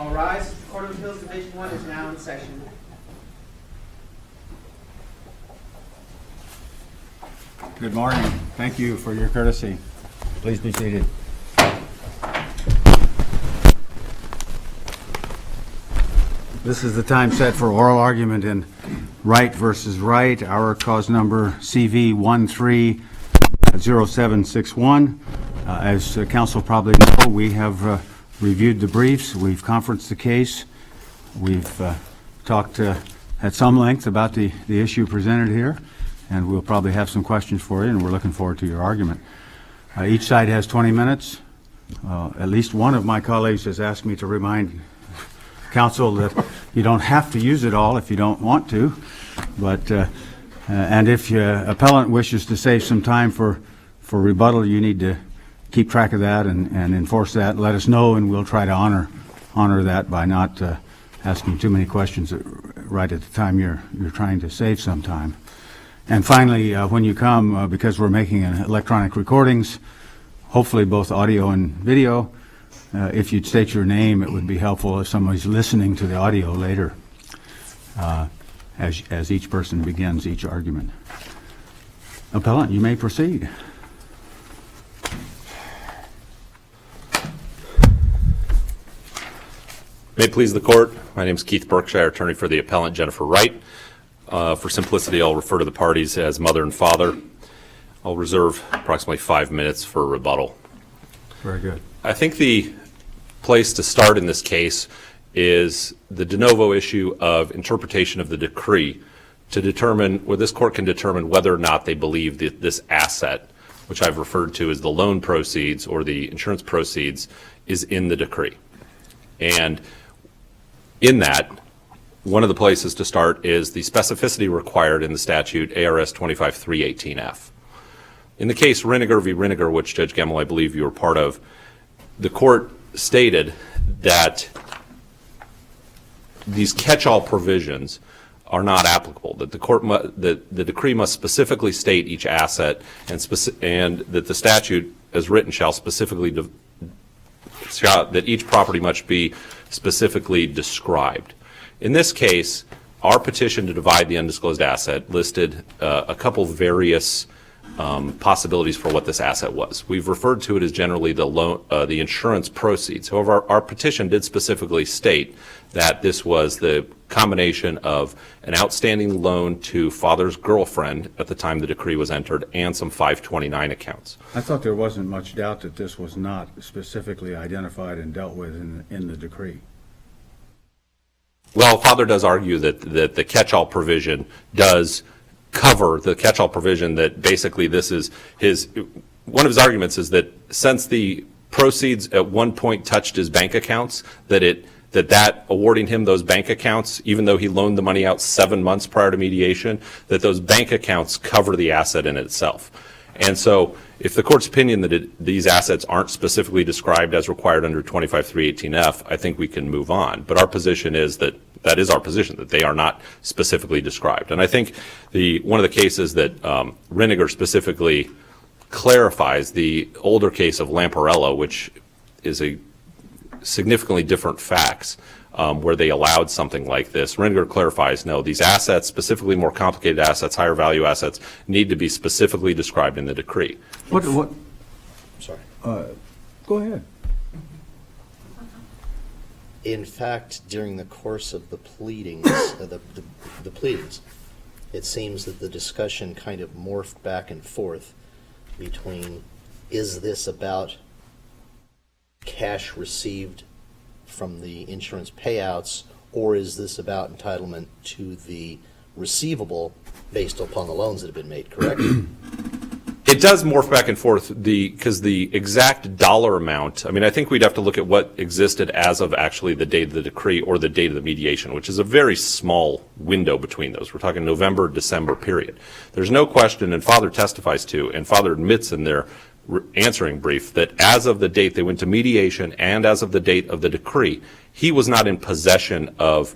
All rise. The Court of Appeals Division 1 is now in session. Good morning. Thank you for your courtesy. Please be seated. This is the time set for oral argument in Wright versus Wright, our cause number CV130761. As counsel probably know, we have reviewed the briefs, we've conferenced the case, we've talked at some length about the issue presented here, and we'll probably have some questions for you, and we're looking forward to your argument. Each side has 20 minutes. At least one of my colleagues has asked me to remind counsel that you don't have to use it all if you don't want to, but and if your appellant wishes to save some time for rebuttal, you need to keep track of that and enforce that. Let us know, and we'll try to honor that by not asking too many questions right at the time you're trying to save some time. And finally, when you come, because we're making electronic recordings, hopefully both audio and video, if you'd state your name, it would be helpful if somebody's listening to the audio later as each person begins each argument. Appellant, you may proceed. May it please the court, my name is Keith Berkshire, attorney for the appellant Jennifer Wright. For simplicity, I'll refer to the parties as mother and father. I'll reserve approximately 5 minutes for rebuttal. Very good. I think the place to start in this case is the de novo issue of interpretation of the decree to determine, where this court can determine whether or not they believe that this asset, which I've referred to as the loan proceeds or the insurance proceeds, is in the decree. And in that, one of the places to start is the specificity required in the statute ARS 25318F. In the case Riniger v. Riniger, which Judge Gemmel, I believe you were part of, the court stated that these catch-all provisions are not applicable, that the decree must specifically state each asset and that the statute as written shall specifically that each property must be specifically described. In this case, our petition to divide the undisclosed asset listed a couple various possibilities for what this asset was. We've referred to it as generally the insurance proceeds. However, our petition did specifically state that this was the combination of an outstanding loan to father's girlfriend at the time the decree was entered and some 529 accounts. I thought there wasn't much doubt that this was not specifically identified and dealt with in the decree. Well, father does argue that the catch-all provision does cover the catch-all provision, that basically this is one of his arguments is that since the proceeds at one point touched his bank accounts, that awarding him those bank accounts, even though he loaned the money out 7 months prior to mediation, that those bank accounts cover the asset in itself. And so if the court's opinion that these assets aren't specifically described as required under 25318F, I think we can move on. But our position is that is our position, that they are not specifically described. And I think one of the cases that Riniger specifically clarifies, the older case of Lamparello, which is a significantly different facts, where they allowed something like this. Riniger clarifies, no, these assets, specifically more complicated assets, higher value assets, need to be specifically described in the decree. What? Sorry. Go ahead. In fact, during the course of the pleadings, the pleadings, it seems that the discussion kind of morphed back and forth between, is this about cash received from the insurance payouts, or is this about entitlement to the receivable based upon the loans that have been made, correct? It does morph back and forth because the exact dollar amount, I mean, I think we'd have to look at what existed as of actually the date of the decree or the date of the mediation, which is a very small window between those. We're talking November, December period. There's no question, and father testifies to, and father admits in their answering brief, that as of the date they went to mediation and as of the date of the decree, he was not in possession of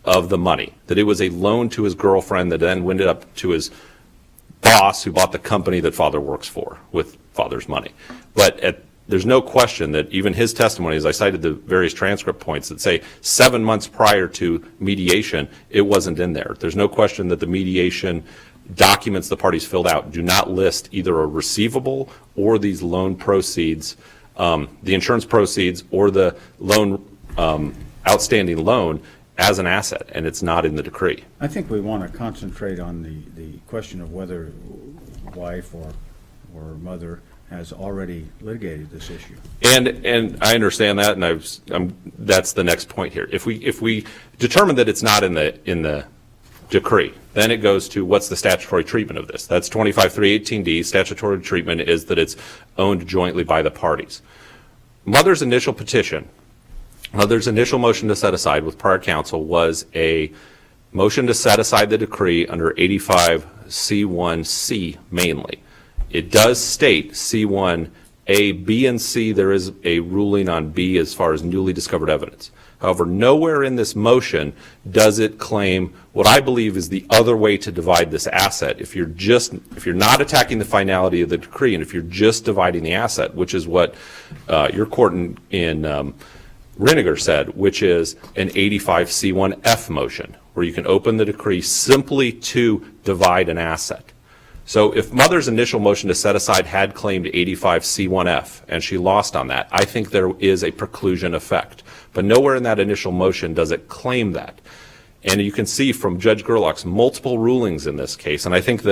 the money, that it was a loan to his girlfriend that then went up to his boss who bought the company that father works for with father's money. But at there's no question that even his testimony, as I cited the various transcript points that say 7 months prior to mediation, it wasn't in there. There's no question that the mediation documents the parties filled out do not list either a receivable or these loan proceeds, the insurance proceeds or the loan, outstanding loan as an asset, and it's not in the decree. I think we want to concentrate on the question of whether wife or mother has already litigated this issue. And I understand that, and that's the next point here. If we determine that it's not in the decree, then it goes to what's the statutory treatment of this. That's 25318D. Statutory treatment is that it's owned jointly by the parties. Mother's initial petition, Mother's initial motion to set aside with prior counsel was a motion to set aside the decree under 85C1C mainly. It does state C1A, B, and C. There is a ruling on B as far as newly discovered evidence. However, nowhere in this motion does it claim what I believe is the other way to divide this asset. If you're not attacking the finality of the decree, and if you're just dividing the asset, which is what your court in Riniger said, which is an 85C1F motion, where you can open the decree simply to divide an asset. So if Mother's initial motion to set aside had claimed 85C1F and she lost on that, I think there is a preclusion effect. But nowhere in that initial motion does it claim that. And you can see from Judge Gerlach's multiple rulings in this case, and I think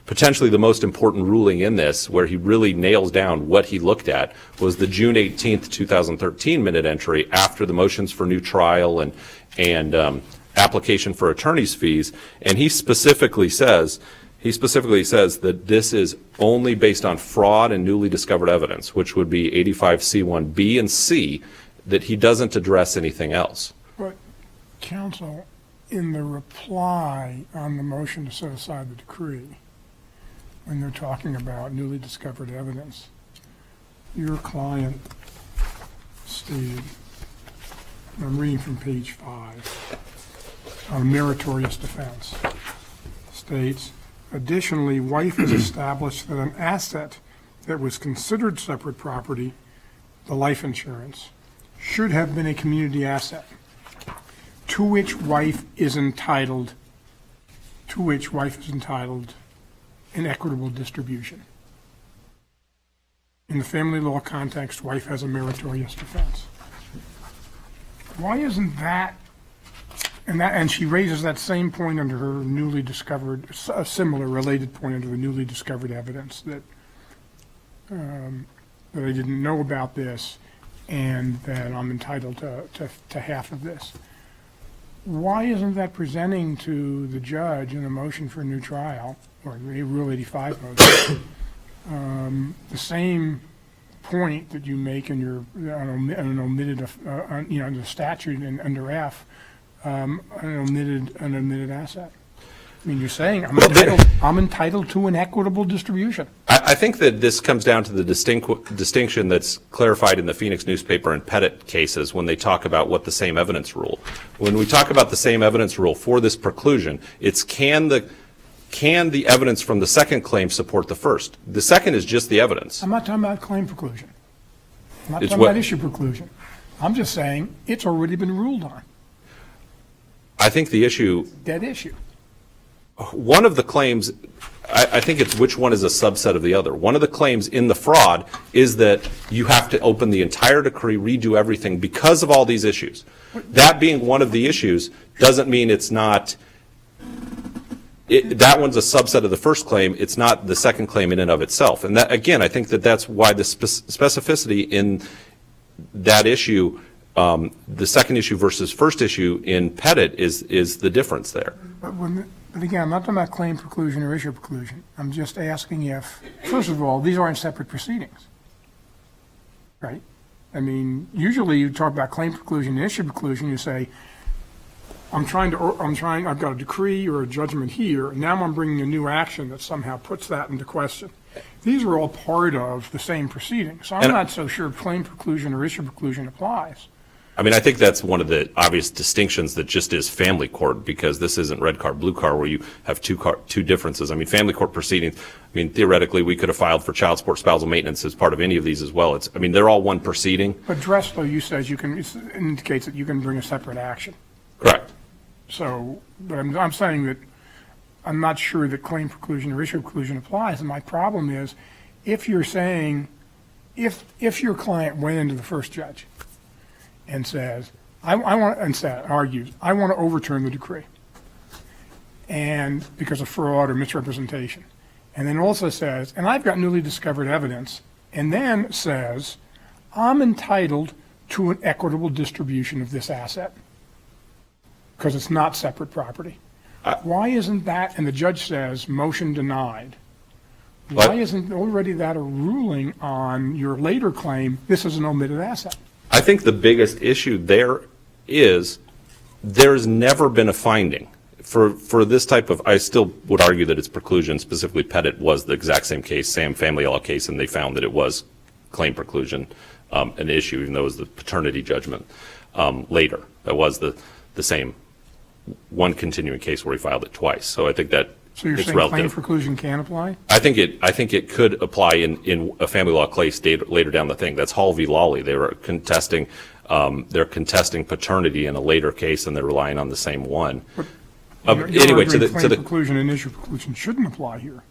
potentially the most important ruling in this, where he really nails down what he looked at, was the June 18th, 2013 minute entry after the motions for new trial and application for attorney's fees. And he specifically says that this is only based on fraud and newly discovered evidence, which would be 85C1B and C, that he doesn't address anything else. But, counsel, in the reply on the motion to set aside the decree, when they're talking about newly discovered evidence, your client stated, I'm reading from page 5, on meritorious defense, states, additionally, wife has established that an asset that was considered separate property, the life insurance, should have been a community asset, to which wife is entitled an equitable distribution. In the family law context, wife has a meritorious defense. Why isn't that, and she raises that same point under her newly discovered, a similar related point under the newly discovered evidence that I didn't know about this and that I'm entitled to half of this. Why isn't that presenting to the judge in a motion for a new trial, or a Rule 85 motion, the same point that you make in your an omitted, the statute and under F, an omitted asset? I mean, you're saying I'm entitled to an equitable distribution. I think that this comes down to the distinction that's clarified in the Phoenix newspaper and Pettit cases when they talk about what the same evidence rule. When we talk about the same evidence rule for this preclusion, it's can the evidence from the second claim support the first? The second is just the evidence. I'm not talking about claim preclusion. I'm not talking about issue preclusion. I'm just saying it's already been ruled on. I think the issue... Dead issue. One of the claims, I think it's which one is a subset of the other. One of the claims in the fraud is that you have to open the entire decree, redo everything because of all these issues. That being one of the issues doesn't mean it's not, that one's a subset of the first claim. It's not the second claim in and of itself. And that, again, I think that's why the specificity in that issue, the second issue versus first issue in Pettit is the difference there. But again, I'm not talking about claim preclusion or issue preclusion. I'm just asking if, first of all, these aren't separate proceedings, right? I mean, usually you talk about claim preclusion and issue preclusion, you say, I've got a decree or a judgment here, and now I'm bringing a new action that somehow puts that into question. These are all part of the same proceeding, so I'm not so sure claim preclusion or issue preclusion applies. I mean, I think that's one of the obvious distinctions that just is family court, because this isn't red car, blue car, where you have two differences. I mean, family court proceedings, I mean, theoretically, we could have filed for child support, spousal maintenance as part of any of these as well. I mean, they're all one proceeding. But Dressler, you says it indicates that you can bring a separate action. Correct. So, but I'm saying that I'm not sure that claim preclusion or issue preclusion applies. And my problem is, if you're saying, if your client went into the first judge and says, argues, I want to overturn the decree, and because of fraud or misrepresentation, and then also says, and I've got newly discovered evidence, and then says, I'm entitled to an equitable distribution of this asset because it's not separate property. Why isn't that, and the judge says, motion denied, why isn't already that a ruling on your later claim, this is an omitted asset? I think the biggest issue there is there's never been a finding for this type of, I still would argue that it's preclusion, specifically Pettit was the exact same case, same family law case, and they found that it was claim preclusion, an issue, even though it was the paternity judgment later. That was the same one continuing case where he filed it twice. So I think that So you're it's saying relative. claim preclusion can apply? I think it could apply in a family law case later down the thing. That's Hall v. Lawley. They were contesting paternity in a later case, and they're relying on the same one. Anyway, to the preclusion and issue preclusion shouldn't apply here.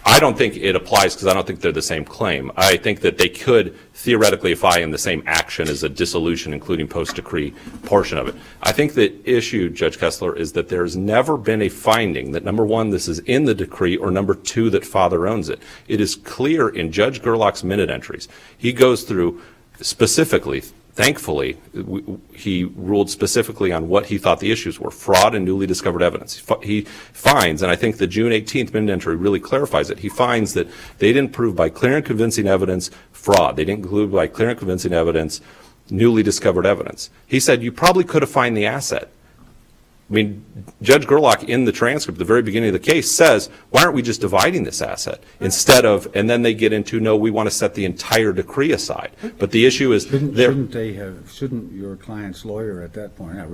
I don't think it applies because I don't think they're the same claim. I think that they could theoretically apply in the same action as a dissolution, including post-decree portion of it. I think the issue, Judge Kessler, is that there's never been a finding that, number one, this is in the decree, or number two, that father owns it. It is clear in Judge Gerlach's minute entries. He goes through specifically, thankfully, he ruled specifically on what he thought the issues were: fraud and newly discovered evidence. He finds, and I think the June 18th minute entry really clarifies it, he finds that they didn't prove by clear and convincing evidence fraud. They didn't prove by clear and convincing evidence newly discovered evidence. He said you probably could have found the asset. I mean, Judge Gerlach in the transcript, the very beginning of the case, says, why aren't we just dividing this asset instead of, and then they get into, no, we want to set the entire decree aside. But the issue is, shouldn't your client's lawyer at that point, I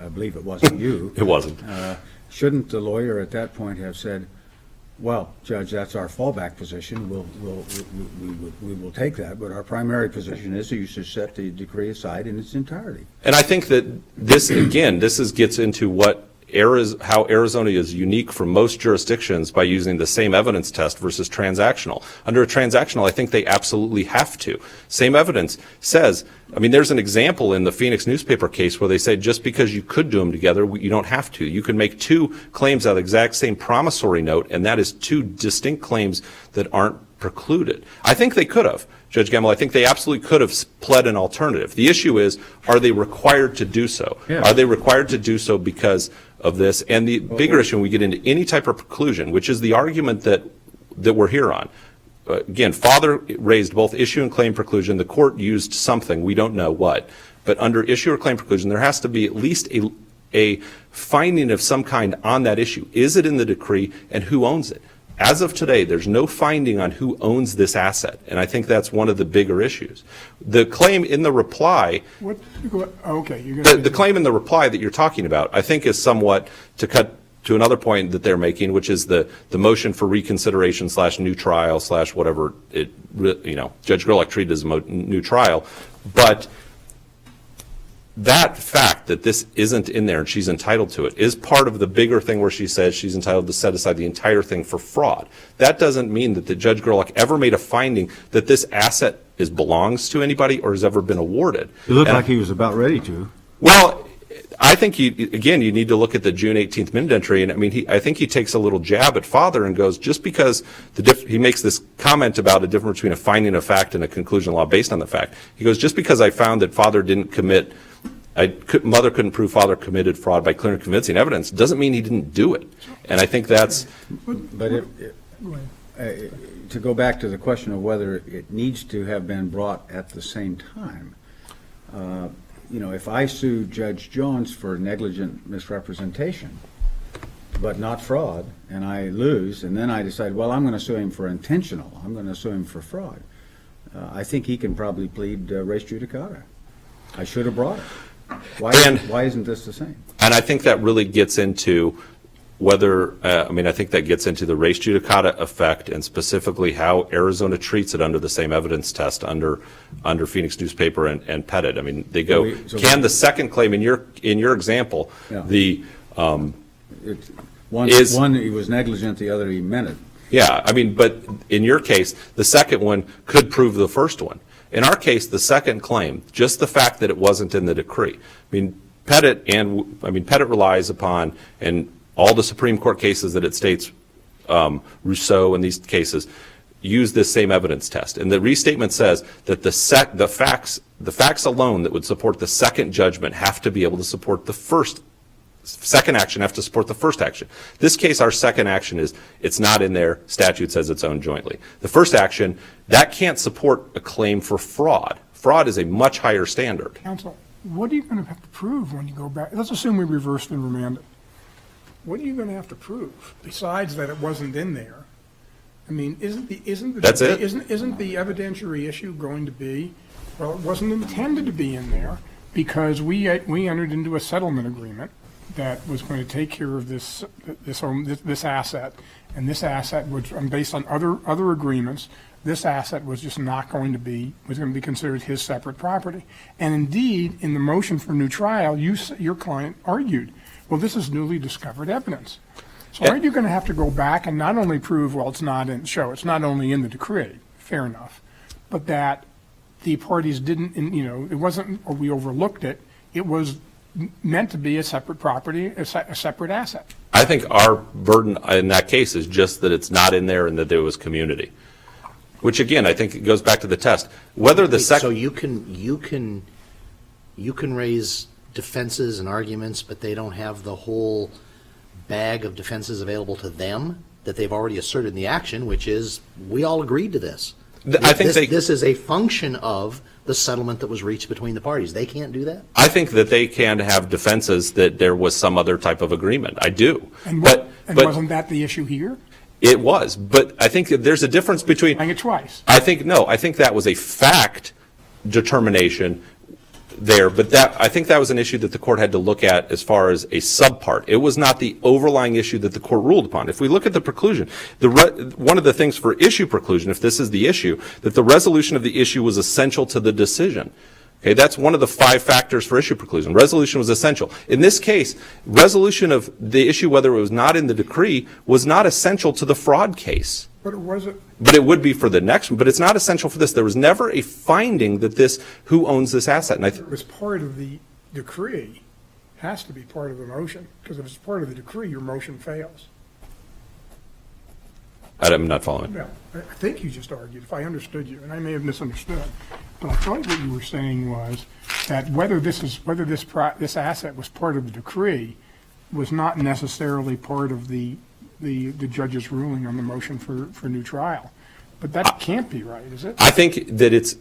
believe it wasn't you. It wasn't. Shouldn't the lawyer at that point have said, well, Judge, that's our fallback position. We will take that, but our primary position is that you should set the decree aside in its entirety. And I think that this, again, gets into how Arizona is unique from most jurisdictions by using the same evidence test versus transactional. Under a transactional, I think they absolutely have to. Same evidence says, I mean, there's an example in the Phoenix newspaper case where they say just because you could do them together, you don't have to. You can make two claims out of the exact same promissory note, and that is two distinct claims that aren't precluded. I think they could have, Judge Gamble. I think they absolutely could have pled an alternative. The issue is, are they required to do so? Yeah. Are they required to do so because of this? And the bigger issue when we get into any type of preclusion, which is the argument that we're here on. Again, father raised both issue and claim preclusion. The court used something, we don't know what. But under issue or claim preclusion, there has to be at least a finding of some kind on that issue. Is it in the decree, and who owns it? As of today, there's no finding on who owns this asset, and I think that's one of the bigger issues. The claim in the reply, the claim in the reply that you're talking about, I think is somewhat, to cut to another point that they're making, which is the motion for reconsideration / new trial / whatever it, Judge Gerlach treated as a new trial, but that fact that this isn't in there and she's entitled to it is part of the bigger thing where she says she's entitled to set aside the entire thing for fraud. That doesn't mean that the Judge Gerlach ever made a finding that this asset belongs to anybody or has ever been awarded. It looked like he was about ready to. Well, I think you need to look at the June 18th minute entry, and I mean, I think he takes a little jab at father and goes, just because he makes this comment about a difference between a finding of fact and a conclusion of law based on the fact. He goes, just because I found that father didn't commit, mother couldn't prove father committed fraud by clear and convincing evidence, doesn't mean he didn't do it. And I think that's. But to go back to the question of whether it needs to have been brought at the same time, if I sue Judge Jones for negligent misrepresentation, but not fraud, and I lose, and then I decide, well, I'm going to sue him for intentional, I'm going to sue him for fraud, I think he can probably plead res judicata. I should have brought it. And- Why isn't this the same? And I think that really gets into whether, I think that gets into the res judicata effect and specifically how Arizona treats it under the same evidence test under Phoenix Newspaper and Pettit. I mean, they go, can the second claim, in your example, Yeah. One, he was negligent, the other, he meant it. Yeah, I mean, but in your case, the second one could prove the first one. In our case, the second claim, just the fact that it wasn't in the decree. I mean, Pettit relies upon, and all the Supreme Court cases that it states, Rousseau in these cases, use this same evidence test. And the restatement says that the facts alone that would support the second judgment have to be able to support the second action have to support the first action. This case, our second action is, it's not in there, statute says it's owned jointly. The first action, that can't support a claim for fraud. Fraud is a much higher standard. Counsel, what are you going to have to prove when you go back? Let's assume we reversed and remanded. What are you going to have to prove besides that it wasn't in there? I mean, isn't the That's it? Isn't the evidentiary issue going to be, well, it wasn't intended to be in there because we entered into a settlement agreement that was going to take care of this asset, and this asset was based on other agreements. This asset was just not going to be considered his separate property. And indeed, in the motion for new trial, your client argued, well, this is newly discovered evidence. So aren't you going to have to go back and not only prove, well, it's not only in the decree, fair enough, but that the parties didn't, it wasn't, or we overlooked it, it was meant to be a separate property, a separate asset. I think our burden in that case is just that it's not in there and that there was community. Which again, I think it goes back to the test. Whether the second. So you can raise defenses and arguments, but they don't have the whole bag of defenses available to them that they've already asserted in the action, which is, we all agreed to this. I think this is a function of the settlement that was reached between the parties. They can't do that? I think that they can have defenses that there was some other type of agreement. I do. And but wasn't that the issue here? It was. But I think that there's a difference between. Saying it twice. I think that was a fact determination there, but I think that was an issue that the court had to look at as far as a subpart. It was not the overlying issue that the court ruled upon. If we look at the preclusion, one of the things for issue preclusion, if this is the issue, that the resolution of the issue was essential to the decision. Okay, that's one of the 5 factors for issue preclusion. Resolution was essential. In this case, resolution of the issue, whether it was not in the decree, was not essential to the fraud case. But it wasn't. But it would be for the next one. But it's not essential for this. There was never a finding that who owns this asset. And It was part of the decree. Has to be part of the motion, because if it's part of the decree, your motion fails. I'm not following. Well, I think you just argued, if I understood you, and I may have misunderstood, but I thought what you were saying was that whether this asset was part of the decree was not necessarily part of the judge's ruling on the motion for new trial. But that can't be right, is it? I think that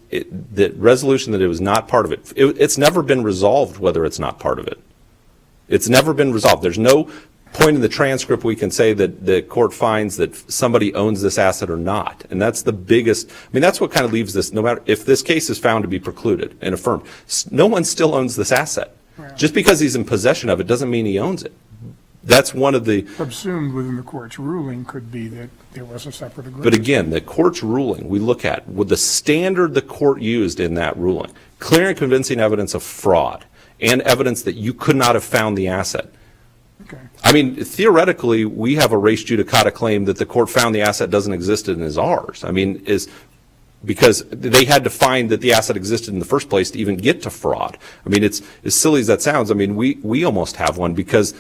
that resolution that it was not part of it. It's never been resolved whether it's not part of it. It's never been resolved. There's no point in the transcript we can say that the court finds that somebody owns this asset or not. And that's the biggest, that's what kind of leaves this, no matter if this case is found to be precluded and affirmed, no one still owns this asset. Well, just because he's in possession of it doesn't mean he owns it. That's one of the. Subsumed within the court's ruling could be that there was a separate agreement. But again, the court's ruling, we look at with the standard the court used in that ruling, clear and convincing evidence of fraud and evidence that you could not have found the asset. Okay. Theoretically, we have a res judicata claim that the court found the asset doesn't exist and is ours. Because they had to find that the asset existed in the first place to even get to fraud. It's as silly as that sounds. We almost have one because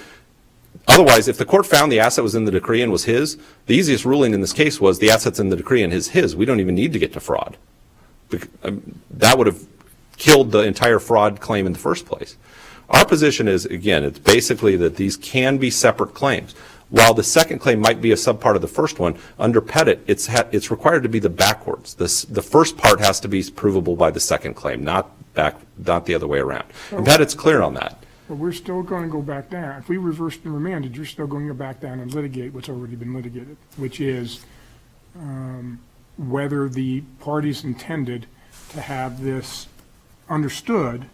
otherwise, if the court found the asset was in the decree and was his, the easiest ruling in this case was the asset's in the decree and is his. We don't even need to get to fraud. That would have killed the entire fraud claim in the first place. Our position is, again, it's basically that these can be separate claims. While the second claim might be a subpart of the first one, under Pettit, it's required to be the backwards. The first part has to be provable by the second claim, not the other way around. And Pettit's clear on that. But we're still going to go back down. If we reversed and remanded, you're still going to go back down and litigate what's already been litigated, which is whether the parties intended to have this understood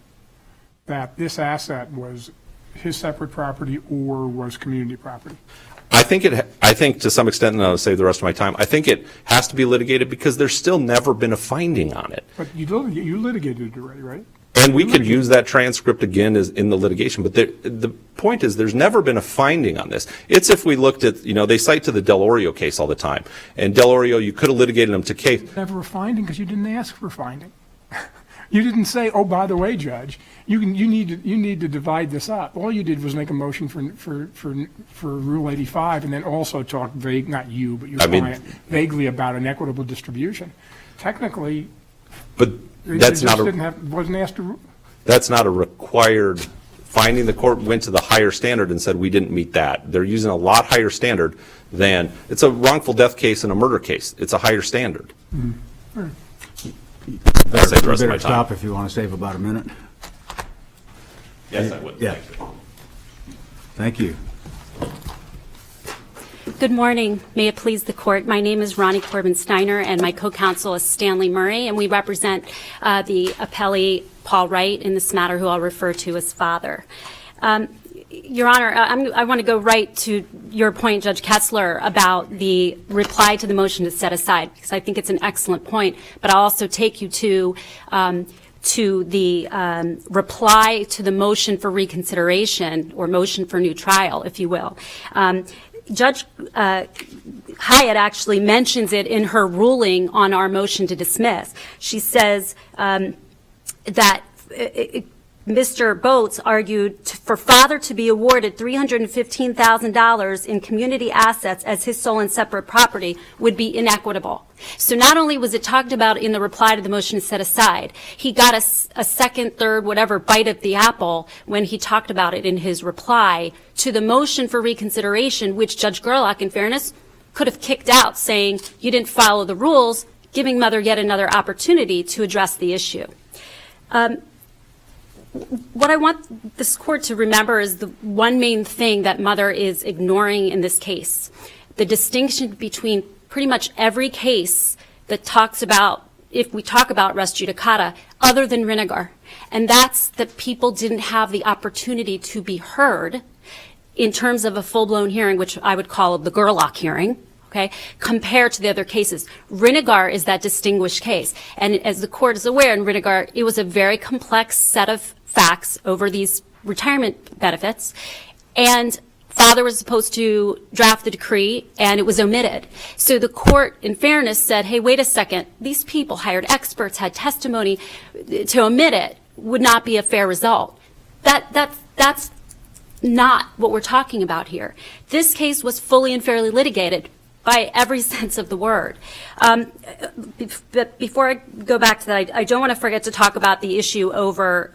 that this asset was his separate property or was community property? I think to some extent, and I'll save the rest of my time, I think it has to be litigated because there's still never been a finding on it. But you litigated it already, right? And we could use that transcript again as in the litigation, but the point is there's never been a finding on this. It's if we looked at, they cite to the Del Orio case all the time. And Del Orio, you could have litigated them to case. Never a finding because you didn't ask for finding. You didn't say, oh, by the way, Judge, you need to divide this up. All you did was make a motion for Rule 85 and then also talk not you, but your client, vaguely about an equitable distribution. Technically, but that's not wasn't asked to. That's not a required finding. The court went to the higher standard and said we didn't meet that. They're using a lot higher standard than it's a wrongful death case and a murder case. It's a higher standard. You I'll save the rest of my better time. stop if you want to save about a minute. Yes, I would. Yeah. Thank you. Good morning. May it please the court. My name is Ronnie Corbin Steiner, and my co-counsel is Stanley Murray, and we represent the appellee Paul Wright in this matter, who I'll refer to as father. Your Honor, I want to go right to your point, Judge Kessler, about the reply to the motion to set aside, because I think it's an excellent point, but I'll also take you to the reply to the motion for reconsideration, or motion for new trial, if you will. Judge Hyatt actually mentions it in her ruling on our motion to dismiss. She says that Mr. Boats argued for father to be awarded $315,000 in community assets as his sole and separate property would be inequitable. So not only was it talked about in the reply to the motion to set aside, he got a second, third, whatever bite at the apple when he talked about it in his reply to the motion for reconsideration, which Judge Gerlach, in fairness, could have kicked out, saying you didn't follow the rules, giving mother yet another opportunity to address the issue. What I want this court to remember is the one main thing that mother is ignoring in this case, the distinction between pretty much every case that talks about, if we talk about res judicata, other than Rinigar, and that's that people didn't have the opportunity to be heard in terms of a full-blown hearing, which I would call the Gerlach hearing, okay, compared to the other cases. Rinigar is that distinguished case. And as the court is aware, in Rinigar, it was a very complex set of facts over these retirement benefits. And father was supposed to draft the decree, and it was omitted. So the court, in fairness, said, hey, wait a second. These people hired experts, had testimony. To omit it would not be a fair result. That's not what we're talking about here. This case was fully and fairly litigated by every sense of the word. But before I go back to that, I don't want to forget to talk about the issue over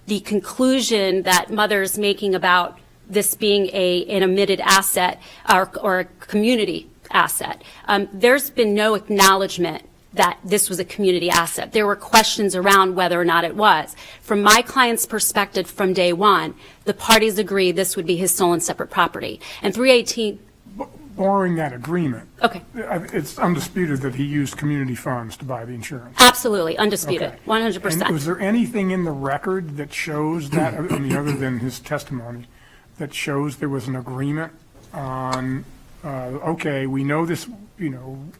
the conclusion that mother's making about this being an omitted asset or a community asset. There's been no acknowledgement that this was a community asset. There were questions around whether or not it was. From my client's perspective from day one, the parties agreed this would be his sole and separate property. And 318... Barring that agreement, okay, it's undisputed that he used community funds to buy the insurance. Absolutely, undisputed, Okay. 100%. And was there anything in the record that shows that, I mean, other than his testimony, that shows there was an agreement on, okay, we know this,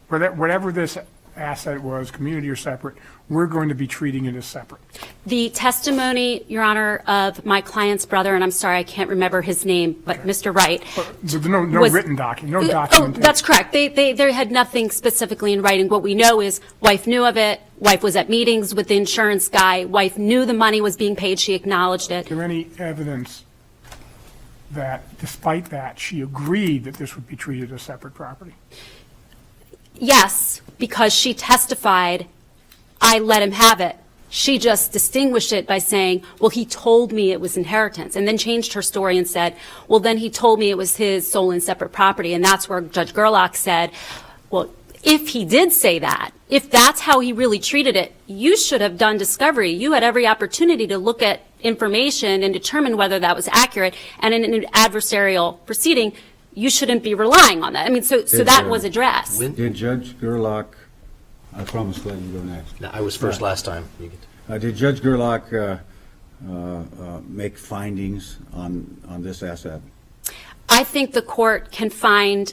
whatever this asset was, community or separate, we're going to be treating it as separate? The testimony, Your Honor, of my client's brother, and I'm sorry, I can't remember his name, but Mr. Wright. There's no written document, no Oh, documentation. that's correct. They had nothing specifically in writing. What we know is wife knew of it, wife was at meetings with the insurance guy, wife knew the money was being paid, she acknowledged it. Is there any evidence that, despite that, she agreed that this would be treated as separate property? Yes, because she testified, I let him have it. She just distinguished it by saying, well, he told me it was inheritance, and then changed her story and said, well, then he told me it was his sole and separate property. And that's where Judge Gerlach said, well, if he did say that, if that's how he really treated it, you should have done discovery. You had every opportunity to look at information and determine whether that was accurate. And in an adversarial proceeding, you shouldn't be relying on that. I mean, so that was addressed. Did Judge Gerlach, I promise to let you go next. No, I was first last time. Did Judge Gerlach make findings on this asset? I think the court can find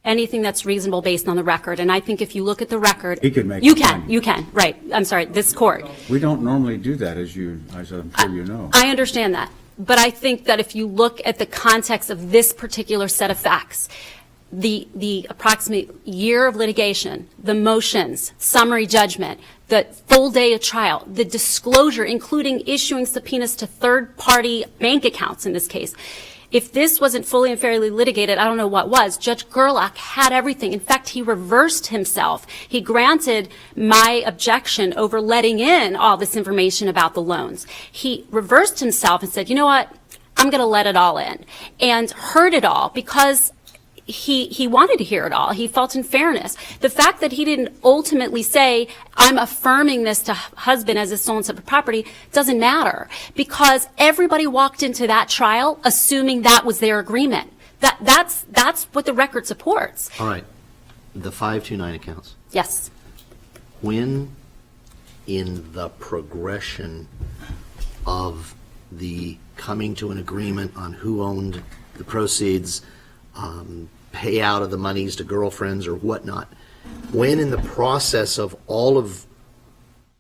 anything that's reasonable based on the record, and I think if you look at the record. He could make You a can, finding. you can, right. I'm sorry, this court. We don't normally do that, as I'm sure you know. I understand that. But I think that if you look at the context of this particular set of facts, the approximate year of litigation, the motions, summary judgment, the full day of trial, the disclosure, including issuing subpoenas to third-party bank accounts in this case. If this wasn't fully and fairly litigated, I don't know what was. Judge Gerlach had everything. In fact, he reversed himself. He granted my objection over letting in all this information about the loans. He reversed himself and said, you know what, I'm going to let it all in, and heard it all because he wanted to hear it all. He felt in fairness. The fact that he didn't ultimately say, I'm affirming this to husband as a sole and separate property doesn't matter, because everybody walked into that trial assuming that was their agreement. That's what the record supports. All right. The 529 accounts. Yes. When in the progression of the coming to an agreement on who owned the proceeds, payout of the monies to girlfriends or whatnot, when in the process of all of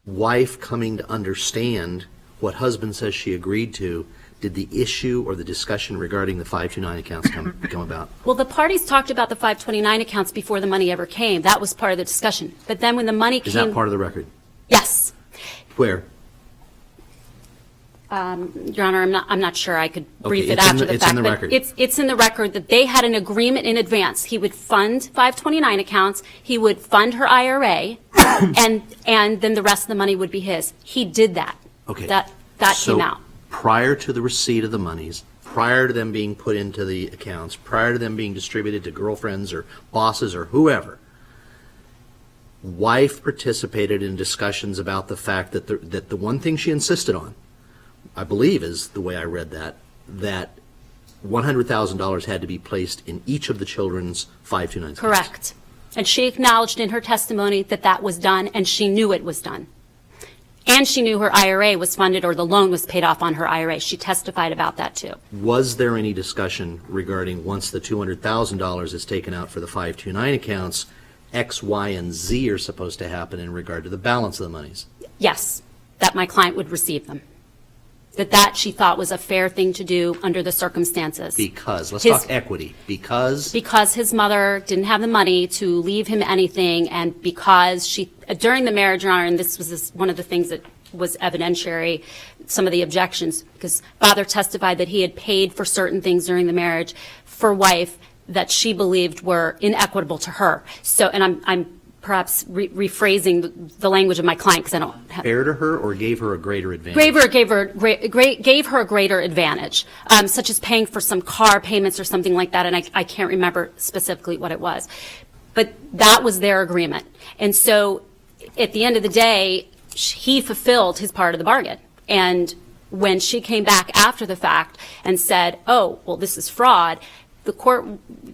wife coming to understand what husband says she agreed to, did the issue or the discussion regarding the 529 accounts come about? Well, the parties talked about the 529 accounts before the money ever came. That was part of the discussion. But then when the money came... Is that part of the record? Yes. Where? Your Honor, I'm not sure I could brief Okay, it it's in after the- the it's fact. in the but record. It's in the record that they had an agreement in advance. He would fund 529 accounts, he would fund her IRA, and then the rest of the money would be his. He did that. Okay. That came out. So prior to the receipt of the monies, prior to them being put into the accounts, prior to them being distributed to girlfriends or bosses or whoever, wife participated in discussions about the fact that the one thing she insisted on, I believe is the way I read that $100,000 had to be placed in each of the children's 529 accounts. Correct. And she acknowledged in her testimony that that was done, and she knew it was done. And she knew her IRA was funded, or the loan was paid off on her IRA. She testified about that, too. Was there any discussion regarding once the $200,000 is taken out for the 529 accounts, X, Y, and Z are supposed to happen in regard to the balance of the monies? Yes, that my client would receive them. That she thought was a fair thing to do under the circumstances. Because, let's His- talk equity, because His mother didn't have the money to leave him anything, and because during the marriage, Your Honor, and this was one of the things that was evidentiary, some of the objections, because father testified that he had paid for certain things during the marriage for wife that she believed were inequitable to her. So, and I'm perhaps rephrasing the language of my client, because I don't have... fair to her or gave her a greater advantage? Gave her a greater advantage, such as paying for some car payments or something like that, and I can't remember specifically what it was. But that was their agreement. And so at the end of the day, he fulfilled his part of the bargain. And when she came back after the fact and said, oh, well, this is fraud, the court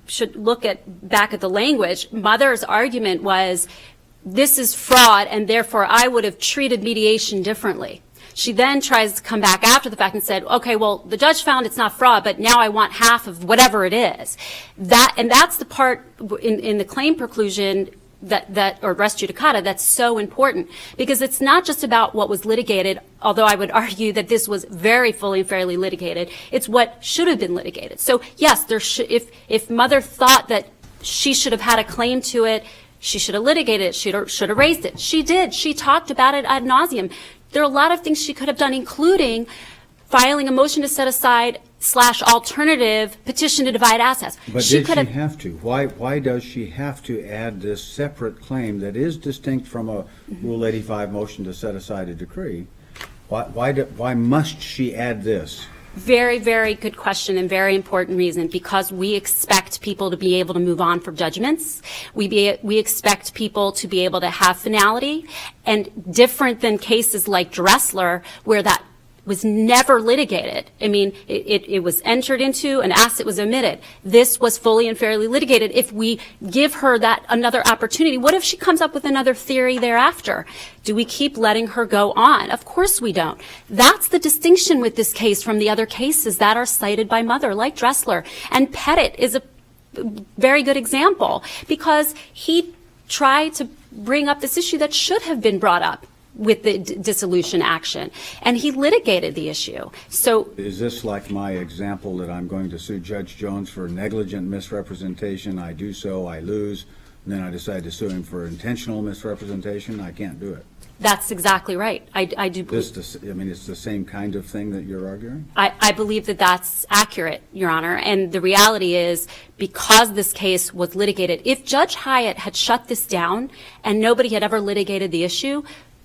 should look back at the language. Mother's argument was, this is fraud, and therefore I would have treated mediation differently. She then tries to come back after the fact and said, okay, well, the judge found it's not fraud, but now I want half of whatever it is. And that's the part in the claim preclusion or res judicata that's so important, because it's not just about what was litigated, although I would argue that this was very fully and fairly litigated. It's what should have been litigated. So yes, if mother thought that she should have had a claim to it, she should have litigated it, should have raised it. She did. She talked about it ad nauseum. There are a lot of things she could have done, including filing a motion to set aside / alternative petition to divide assets. But did she have to? Why does she have to add this separate claim that is distinct from a Rule 85 motion to set aside a decree? Why must she add this? Very, very good question and very important reason, because we expect people to be able to move on from judgments. We expect people to be able to have finality, and different than cases like Dressler, where that was never litigated. I mean, it was entered into, an asset was omitted. This was fully and fairly litigated. If we give her that another opportunity, what if she comes up with another theory thereafter? Do we keep letting her go on? Of course we don't. That's the distinction with this case from the other cases that are cited by Mother, like Dressler. And Pettit is a very good example, because he tried to bring up this issue that should have been brought up with the dissolution action, and he litigated the issue. So Is this like my example that I'm going to sue Judge Jones for negligent misrepresentation? I do so, I lose, and then I decide to sue him for intentional misrepresentation? I can't do it. that's exactly right. I do believe. It's the same kind of thing that you're arguing? I believe that that's accurate, Your Honor. And the reality is, because this case was litigated, if Judge Hyatt had shut this down and nobody had ever litigated the issue,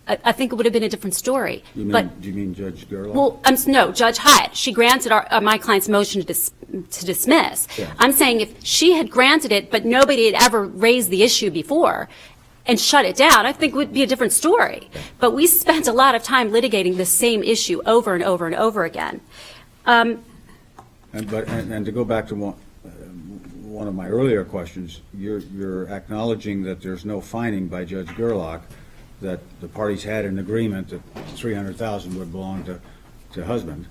I think it would have been a different story. Do you mean Judge Gerlach? Well, no, Judge Hyatt. She granted my client's motion to dismiss. Yeah. I'm saying if she had granted it, but nobody had ever raised the issue before and shut it down, I think it would be a different story. But we spent a lot of time litigating the same issue over and over and over again. And to go back to one of my earlier questions, you're acknowledging that there's no finding by Judge Gerlach that the parties had an agreement that $300,000 would belong to husband,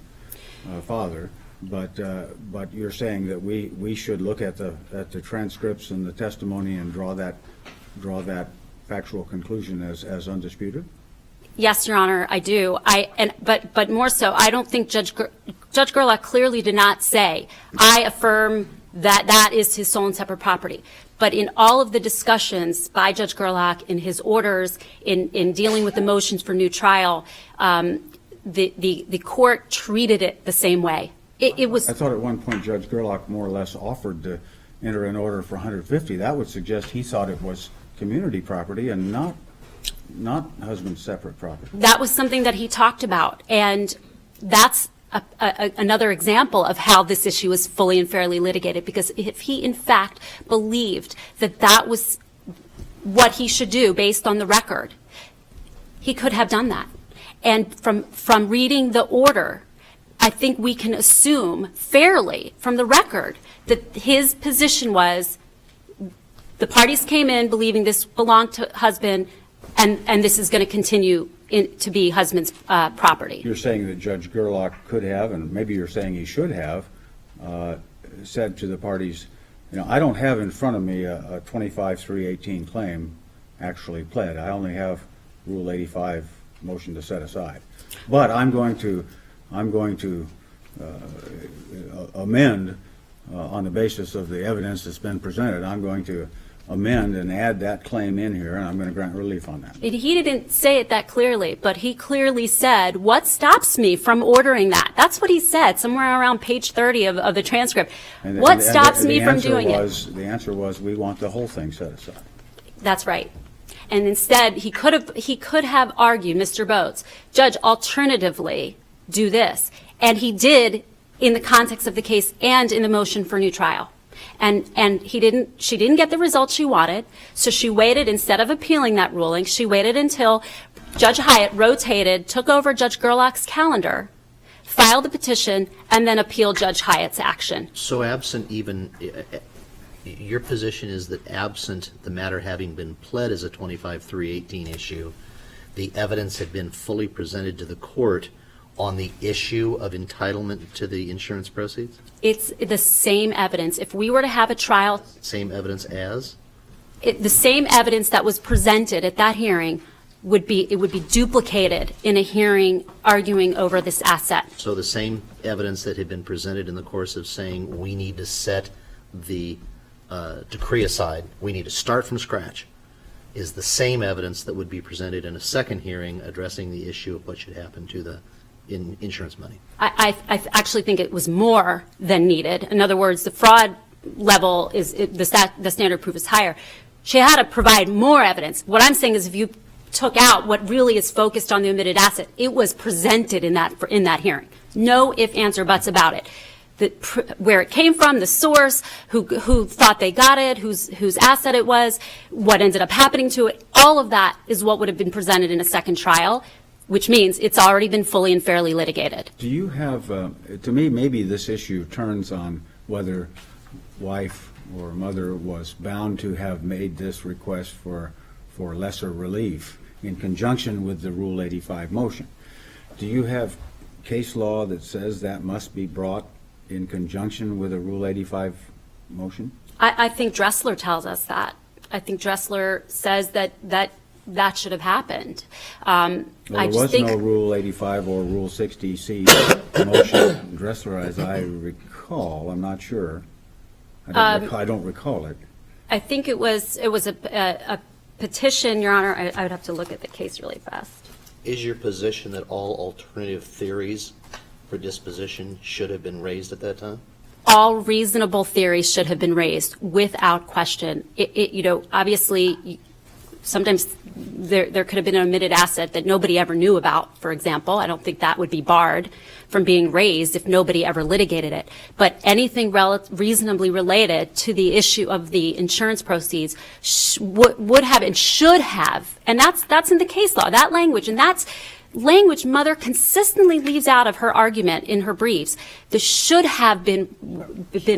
father, but you're saying that we should look at the transcripts and the testimony and draw that factual conclusion as undisputed? Yes, Your Honor, I do. But more so, I don't think Judge Gerlach clearly did not say, I affirm that is his sole and separate property. But in all of the discussions by Judge Gerlach, in his orders, in dealing with the motions for new trial, the court treated it the same way. It was. I thought at one point Judge Gerlach more or less offered to enter an order for $150,000. That would suggest he thought it was community property and not husband's separate property. That was something that he talked about, and that's another example of how this issue was fully and fairly litigated, because if he in fact believed that that was what he should do based on the record, he could have done that. And from reading the order, I think we can assume fairly from the record that his position was the parties came in believing this belonged to husband, and this is going to continue to be husband's property. You're saying that Judge Gerlach could have, and maybe you're saying he should have, said to the parties, I don't have in front of me a 25-318 claim actually pled. I only have Rule 85 motion to set aside. But I'm going to amend on the basis of the evidence that's been presented. I'm going to amend and add that claim in here, and I'm going to grant relief on that. He didn't say it that clearly, but he clearly said, what stops me from ordering that? That's what he said, somewhere around page 30 of the transcript. What stops me from doing it? The answer was, we want the whole thing set aside. That's right. And instead, he could have argued, Mr. Boats, Judge, alternatively, do this. And he did in the context of the case and in the motion for new trial. And she didn't get the results she wanted, so she waited, instead of appealing that ruling, she waited until Judge Hyatt rotated, took over Judge Gerlach's calendar, filed the petition, and then appealed Judge Hyatt's action. So absent even, your position is that absent the matter having been pled as a 25-318 issue, the evidence had been fully presented to the court on the issue of entitlement to the insurance proceeds? It's the same evidence. If we were to have a trial... Same evidence as? The same evidence that was presented at that hearing would be duplicated in a hearing arguing over this asset. So the same evidence that had been presented in the course of saying we need to set the decree aside, we need to start from scratch, is the same evidence that would be presented in a second hearing addressing the issue of what should happen to the insurance money. I actually think it was more than needed. In other words, the fraud level is, the standard proof is higher. She had to provide more evidence. What I'm saying is if you took out what really is focused on the omitted asset, it was presented in that hearing. No ifs, ands, or buts about it. Where it came from, the source, who thought they got it, whose asset it was, what ended up happening to it, all of that is what would have been presented in a second trial. which means it's already been fully and fairly litigated. Do you have, to me, maybe this issue turns on whether wife or mother was bound to have made this request for lesser relief in conjunction with the Rule 85 motion. Do you have case law that says that must be brought in conjunction with a Rule 85 motion? I think Dressler tells us that. I think Dressler says that should have happened. Well, there was no Rule 85 or Rule 60C motion. Dressler, as I recall, I'm not sure. I don't recall it. I think it was a petition, Your Honor. I would have to look at the case really fast. Is your position that all alternative theories for disposition should have been raised at that time? All reasonable theories should have been raised without question. Obviously, sometimes there could have been an omitted asset that nobody ever knew about, for example. I don't think that would be barred from being raised if nobody ever litigated it. But anything reasonably related to the issue of the insurance proceeds would have and should have, and that's in the case law, that language, and that's language Mother consistently leaves out of her argument in her briefs. This should have been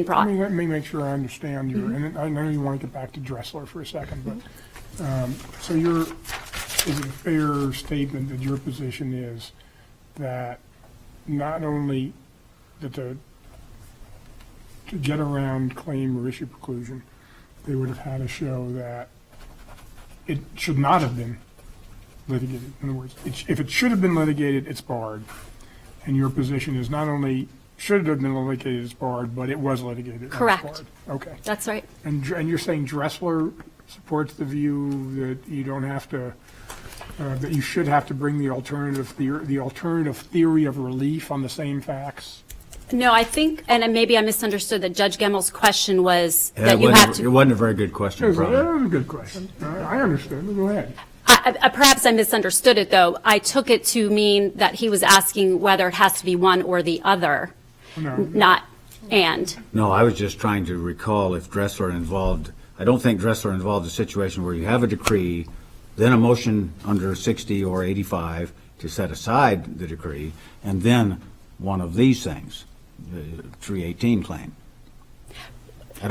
brought. Let me make sure I understand you, and I know you want to get back to Dressler for a second, but so is it a fair statement that your position is that not only that to get around claim or issue preclusion, they would have had to show that it should not have been litigated? In other words, if it should have been litigated, it's barred. And your position is not only should it have been litigated, it's barred, but it was litigated. Correct. And it's barred. Okay. That's right. And you're saying Dressler supports the view that you don't have to, that you should have to bring the alternative theory of relief on the same facts? No, I think, and maybe I misunderstood that Judge Gemmel's question was that you have to. It wasn't a very good question, That probably. was a good question. I understand. Go ahead. Perhaps I misunderstood it, though. I took it to mean that he was asking whether it has to be one or the other, not and. No, I was just trying to recall if Dressler involved, I don't think Dressler involved a situation where you have a decree, then a motion under 60 or 85 to set aside the decree, and then one of these things, the 318 claim. I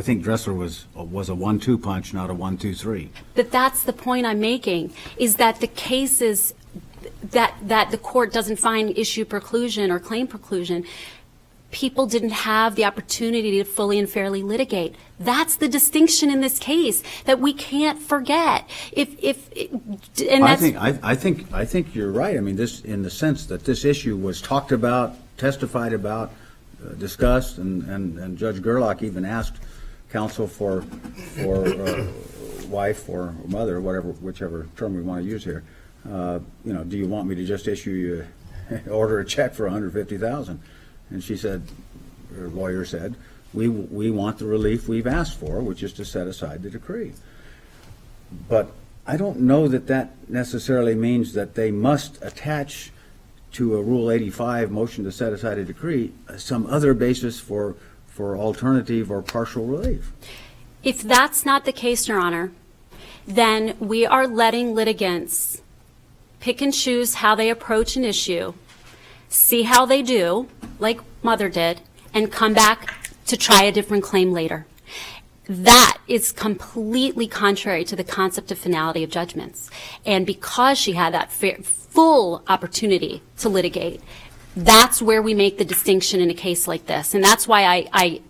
think Dressler was a 1-2 punch, not a 1-2-3. But that's the point I'm making, is that the cases that the court doesn't find issue preclusion or claim preclusion, people didn't have the opportunity to fully and fairly litigate. That's the distinction in this case that we can't forget. I think you're right. I mean, this, in the sense that this issue was talked about, testified about, discussed, and Judge Gerlach even asked counsel for wife or mother, whichever term we want to use here, do you want me to just issue you, order a check for $150,000? And she said, her lawyer said, we want the relief we've asked for, which is to set aside the decree. But I don't know that necessarily means that they must attach to a Rule 85 motion to set aside a decree some other basis for alternative or partial relief. If that's not the case, Your Honor, then we are letting litigants pick and choose how they approach an issue, see how they do, like Mother did, and come back to try a different claim later. That is completely contrary to the concept of finality of judgments. And because she had that full opportunity to litigate, that's where we make the distinction in a case like this. And that's why I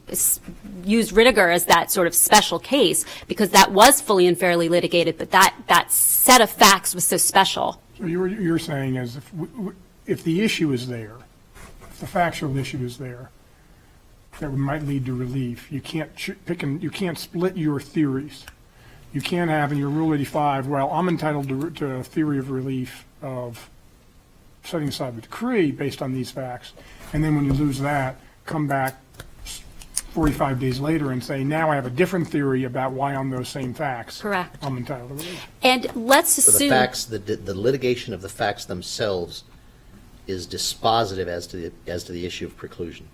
used Rittiger as that sort of special case, because that was fully and fairly litigated, but that set of facts was so special. So you're saying is if the issue is there, if the factual issue is there, that might lead to relief, you can't you can't split your theories. You can't have in your Rule 85, well, I'm entitled to a theory of relief of setting aside the decree based on these facts, and then when you lose that, come back 45 days later and say, now I have a different theory about why on those same facts. Correct. I'm entitled to relief. And let's So assume... the facts, the litigation of the facts themselves is dispositive as to the issue of preclusion.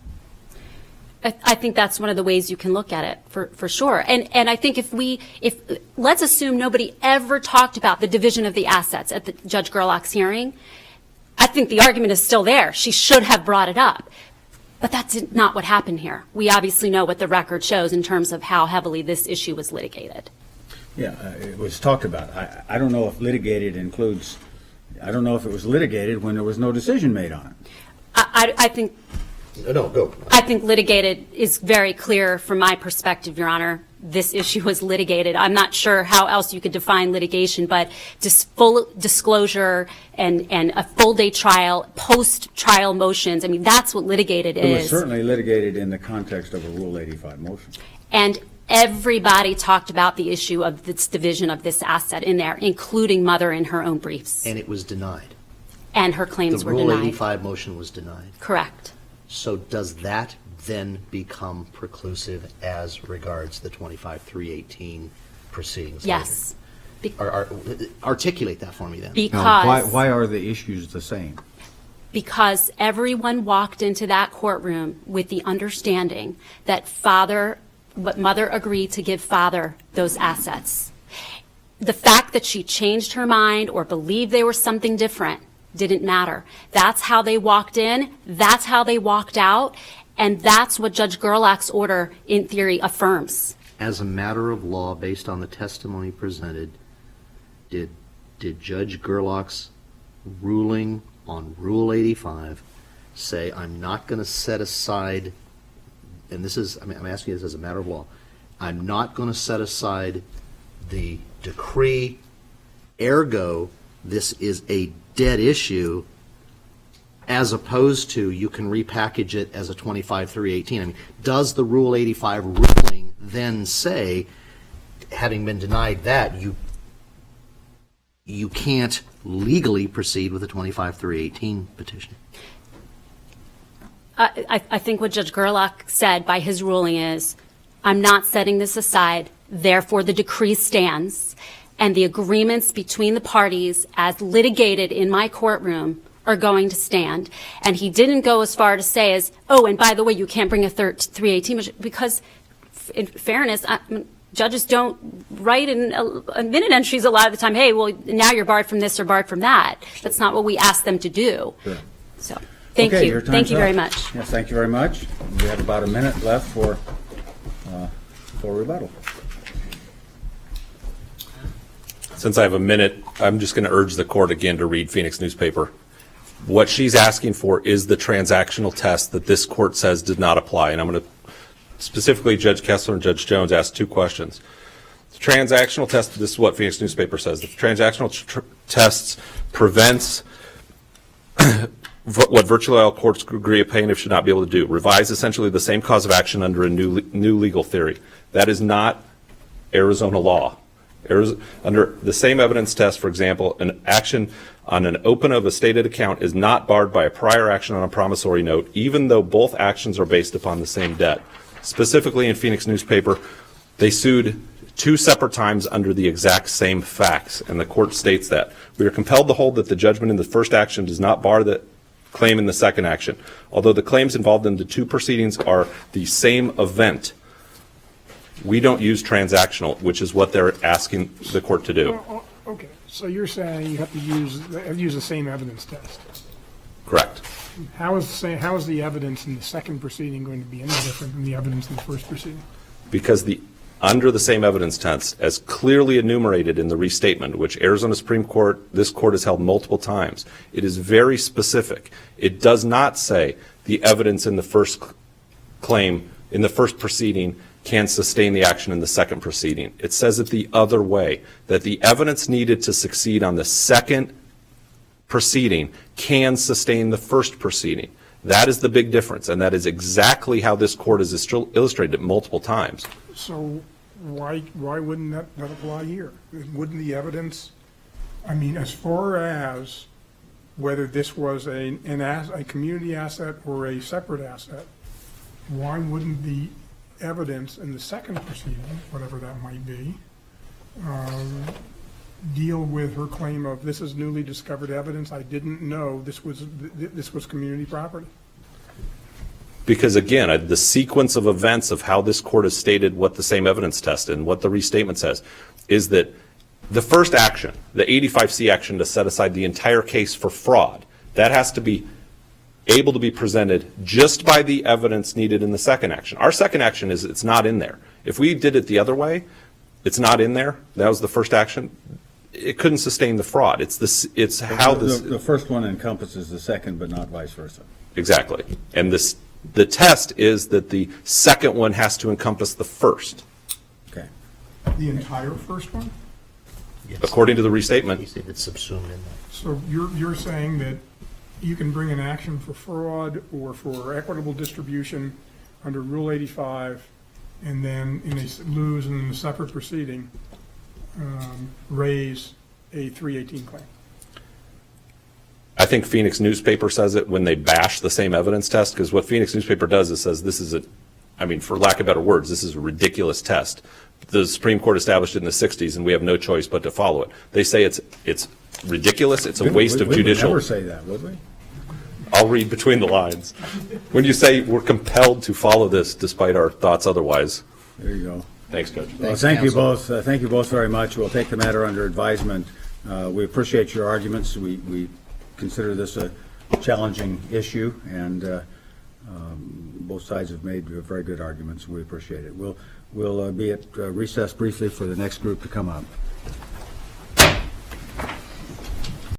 I think that's one of the ways you can look at it, for sure. And I think if let's assume nobody ever talked about the division of the assets at the Judge Gerlach's hearing, I think the argument is still there. She should have brought it up. But that's not what happened here. We obviously know what the record shows in terms of how heavily this issue was litigated. Yeah, it was talked about. I don't know if litigated includes, I don't know if it was litigated when there was no decision made on it. I think No, go. I think litigated is very clear from my perspective, Your Honor. This issue was litigated. I'm not sure how else you could define litigation, but just full disclosure and a full day trial, post-trial motions, I mean, that's what litigated is. It was certainly litigated in the context of a Rule 85 motion. And everybody talked about the issue of this division of this asset in there, including Mother in her own briefs. And it was denied. And her claims The were Rule denied. 85 motion was denied. Correct. So does that then become preclusive as regards the 25-318 proceedings? Yes. Articulate that for me then. Because Why are the issues the same? because everyone walked into that courtroom with the understanding that Mother agreed to give Father those assets. The fact that she changed her mind or believed they were something different didn't matter. That's how they walked in, that's how they walked out, and that's what Judge Gerlach's order, in theory, affirms. As a matter of law, based on the testimony presented, did Judge Gerlach's ruling on Rule 85 say, I'm not going to set aside, and this is, I'm asking this as a matter of law, I'm not going to set aside the decree, ergo, this is a dead issue, as opposed to you can repackage it as a 25-318. I mean, does the Rule 85 ruling then say, having been denied that, you can't legally proceed with a 25-318 petition? I think what Judge Gerlach said by his ruling is, I'm not setting this aside, therefore the decree stands, and the agreements between the parties as litigated in my courtroom are going to stand. And he didn't go as far to say as, oh, and by the way, you can't bring a 318, because in fairness, judges don't write in a minute entries a lot of the time, hey, well, now you're barred from this or barred from that. That's not what we ask them to do. Sure. So, thank Okay, you. your time's Thank you very up. much. Yes, thank you very much. We have about a minute left for rebuttal. Since I have a minute, I'm just going to urge the court again to read Phoenix newspaper. What she's asking for is the transactional test that this court says did not apply. And I'm going to specifically, Judge Kessler and Judge Jones asked two questions. The transactional test, this is what Phoenix newspaper says. The transactional tests prevents what virtually all courts agree a plaintiff should not be able to do. Revise essentially the same cause of action under a new legal theory. That is not Arizona law. Under the same evidence test, for example, an action on an open of a stated account is not barred by a prior action on a promissory note, even though both actions are based upon the same debt. Specifically in Phoenix newspaper, they sued two separate times under the exact same facts, and the court states that. We are compelled to hold that the judgment in the first action does not bar the claim in the second action. Although the claims involved in the two proceedings are the same event, we don't use transactional, which is what they're asking the court to do. Okay, so you're saying you have to use the same evidence test. Correct. How is the evidence in the second proceeding going to be any different than the evidence in the first proceeding? Because under the same evidence test, as clearly enumerated in the restatement, which Arizona Supreme Court, this court has held multiple times, it is very specific. It does not say the evidence in the first claim, in the first proceeding, can sustain the action in the second proceeding. It says it the other way, that the evidence needed to succeed on the second proceeding can sustain the first proceeding. That is the big difference, and that is exactly how this court has illustrated it multiple times. So why wouldn't that apply here? Wouldn't the evidence, I mean, as far as whether this was a community asset or a separate asset, why wouldn't the evidence in the second proceeding, whatever that might be, deal with her claim of this is newly discovered evidence, I didn't know this was community property? Because again, the sequence of events of how this court has stated what the same evidence test and what the restatement says is that the first action, the 85C action to set aside the entire case for fraud, that has to be able to be presented just by the evidence needed in the second action. Our second action is it's not in there. If we did it the other way, it's not in there. That was the first action. It couldn't sustain the fraud. It's how this. The first one encompasses the second, but not vice versa. Exactly. And the test is that the second one has to encompass the first, Okay. The entire first one? Yes. according to the restatement. He said it's subsumed in that. So you're saying that you can bring an action for fraud or for equitable distribution under Rule 85, and then lose and in a separate proceeding, raise a 318 claim? I think Phoenix newspaper says it when they bash the same evidence test, because what Phoenix newspaper does is says this is for lack of better words, this is a ridiculous test. The Supreme Court established it in the 60s, and we have no choice but to follow it. They say it's ridiculous, it's a waste of judicial. We would never say that, would we? I'll read between the lines. When you say we're compelled to follow this despite our thoughts otherwise. There you go. Thanks, Judge. Well, Thanks, thank you counsel. both. Thank you both very much. We'll take the matter under advisement. We appreciate your arguments. We consider this a challenging issue, and both sides have made very good arguments. We appreciate it. We'll be at recess briefly for the next group to come up.